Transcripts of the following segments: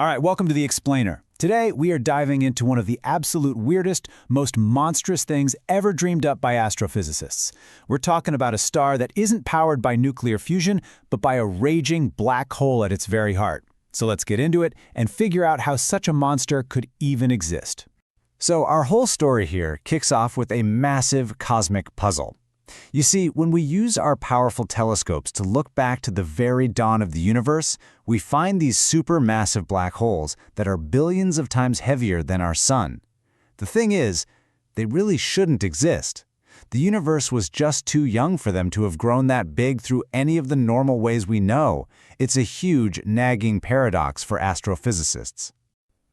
All right, welcome to The Explainer. Today, we are diving into one of the absolute weirdest, most monstrous things ever dreamed up by astrophysicists. We're talking about a star that isn't powered by nuclear fusion, but by a raging black hole at its very heart. So let's get into it and figure out how such a monster could even exist. So our whole story here kicks off with a massive cosmic puzzle. You see, when we use our powerful telescopes to look back to the very dawn of the universe, we find these supermassive black holes that are billions of times heavier than our sun. The thing is, they really shouldn't exist. The universe was just too young for them to have grown that big through any of the normal ways we know. It's a huge, nagging paradox for astrophysicists.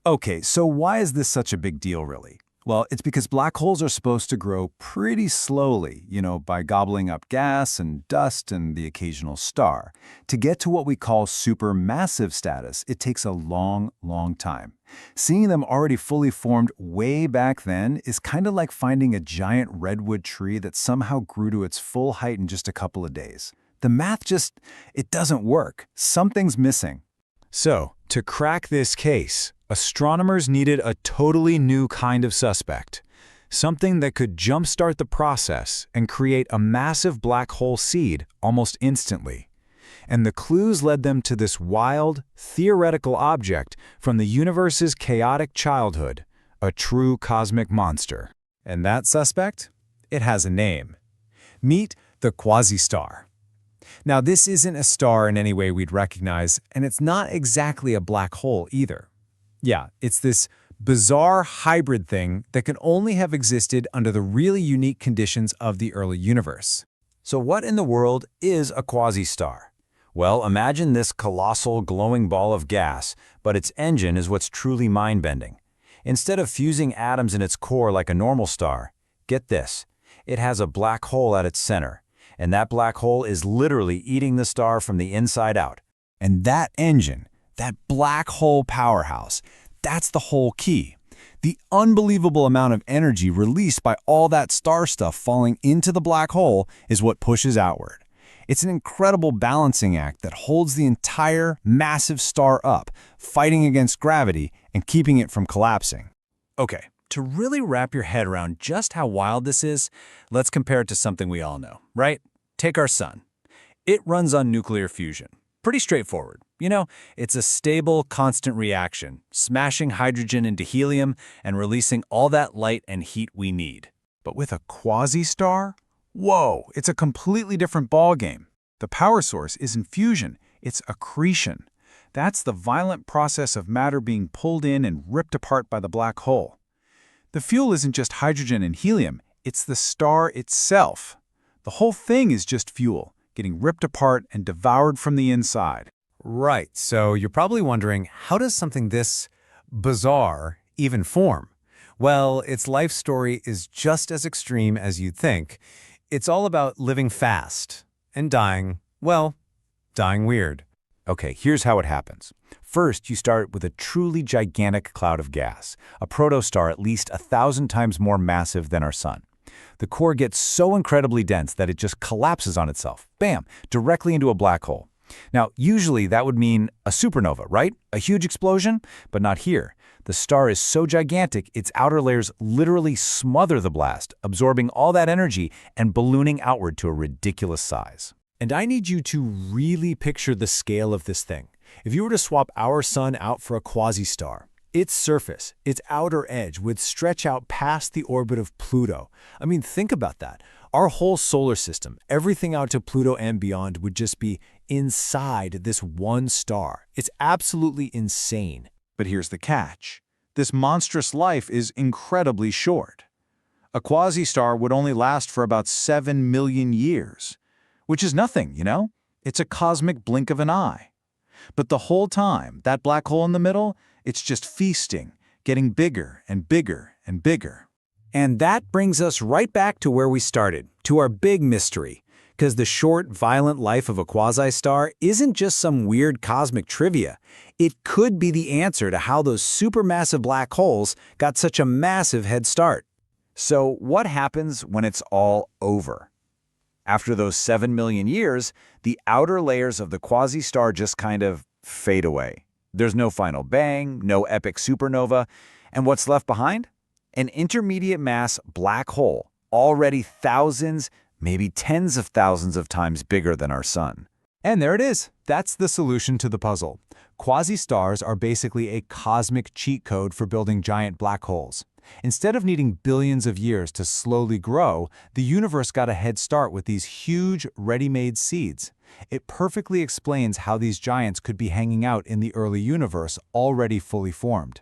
Okay, so why is this such a big deal, really? Well, it's because black holes are supposed to grow pretty slowly, by gobbling up gas and dust and the occasional star. To get to what we call supermassive status, it takes a long, long time. Seeing them already fully formed way back then is kind of like finding a giant redwood tree that somehow grew to its full height in just a couple of days. The math it doesn't work. Something's missing. So, to crack this case, astronomers needed a totally new kind of suspect, something that could jumpstart the process and create a massive black hole seed almost instantly. And the clues led them to this wild, theoretical object from the universe's chaotic childhood, a true cosmic monster. And that suspect? It has a name. Meet the Quasi-Star. Now, this isn't a star in any way we'd recognize, and it's not exactly a black hole either. Yeah, it's this bizarre hybrid thing that can only have existed under the really unique conditions of the early universe. So what in the world is a quasi-star? Well, imagine this colossal glowing ball of gas, but its engine is what's truly mind-bending. Instead of fusing atoms in its core like a normal star, get this, it has a black hole at its center, and that black hole is literally eating the star from the inside out. And that engine, that black hole powerhouse, that's the whole key. The unbelievable amount of energy released by all that star stuff falling into the black hole is what pushes outward. It's an incredible balancing act that holds the entire massive star up, fighting against gravity and keeping it from collapsing. Okay, to really wrap your head around just how wild this is, let's compare it to something we all know, right? Take our sun. It runs on nuclear fusion. Pretty straightforward. It's a stable, constant reaction, smashing hydrogen into helium and releasing all that light and heat we need. But with a quasi-star? Whoa, it's a completely different ballgame. The power source isn't fusion, it's accretion. That's the violent process of matter being pulled in and ripped apart by the black hole. The fuel isn't just hydrogen and helium, it's the star itself. The whole thing is just fuel, getting ripped apart and devoured from the inside. Right, so you're probably wondering, how does something this bizarre even form? Well, its life story is just as extreme as you'd think. It's all about living fast and dying weird. Okay, here's how it happens. First, you start with a truly gigantic cloud of gas, a protostar at least 1,000 times more massive than our sun. The core gets so incredibly dense that it just collapses on itself, bam, directly into a black hole. Now, usually that would mean a supernova, right? A huge explosion, but not here. The star is so gigantic, its outer layers literally smother the blast, absorbing all that energy and ballooning outward to a ridiculous size. And I need you to really picture the scale of this thing. If you were to swap our sun out for a quasi-star, its surface, its outer edge, would stretch out past the orbit of Pluto. I mean, think about that. Our whole solar system, everything out to Pluto and beyond, would just be inside this one star. It's absolutely insane. But here's the catch. This monstrous life is incredibly short. A quasi-star would only last for about 7 million years, which is nothing, It's a cosmic blink of an eye. But the whole time, that black hole in the middle, it's just feasting, getting bigger and bigger and bigger. And that brings us right back to where we started, to our big mystery. Because the short, violent life of a quasi-star isn't just some weird cosmic trivia. It could be the answer to how those supermassive black holes got such a massive head start. So what happens when it's all over? After those 7 million years, the outer layers of the quasi-star just kind of fade away. There's no final bang, no epic supernova, and what's left behind? An intermediate mass black hole, already thousands, maybe tens of thousands of times bigger than our sun. And there it is. That's the solution to the puzzle. Quasi-stars are basically a cosmic cheat code for building giant black holes. Instead of needing billions of years to slowly grow, the universe got a head start with these huge, ready-made seeds. It perfectly explains how these giants could be hanging out in the early universe already fully formed.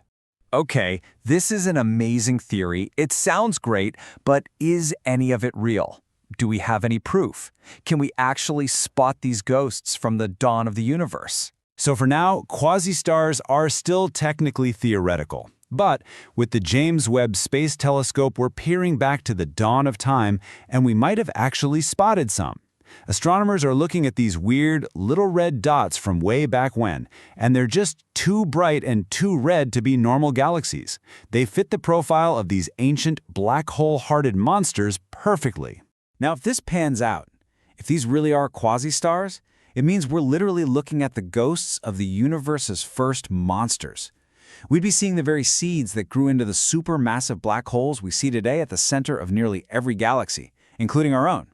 Okay, this is an amazing theory. It sounds great, but is any of it real? Do we have any proof? Can we actually spot these ghosts from the dawn of the universe? So for now, quasi-stars are still technically theoretical. But with the James Webb Space Telescope, we're peering back to the dawn of time, and we might have actually spotted some. Astronomers are looking at these weird little red dots from way back when, and they're just too bright and too red to be normal galaxies. They fit the profile of these ancient black hole-hearted monsters perfectly. Now, if this pans out, if these really are quasi-stars, it means we're literally looking at the ghosts of the universe's first monsters. We'd be seeing the very seeds that grew into the supermassive black holes we see today at the center of nearly every galaxy, including our own.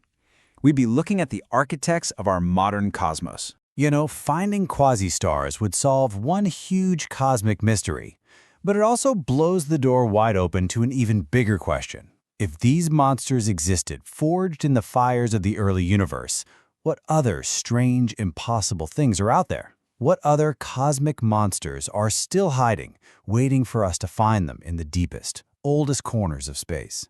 We'd be looking at the architects of our modern cosmos. You know, finding quasi-stars would solve one huge cosmic mystery, but it also blows the door wide open to an even bigger question. If these monsters existed, forged in the fires of the early universe, what other strange, impossible things are out there? What other cosmic monsters are still hiding, waiting for us to find them in the deepest, oldest corners of space?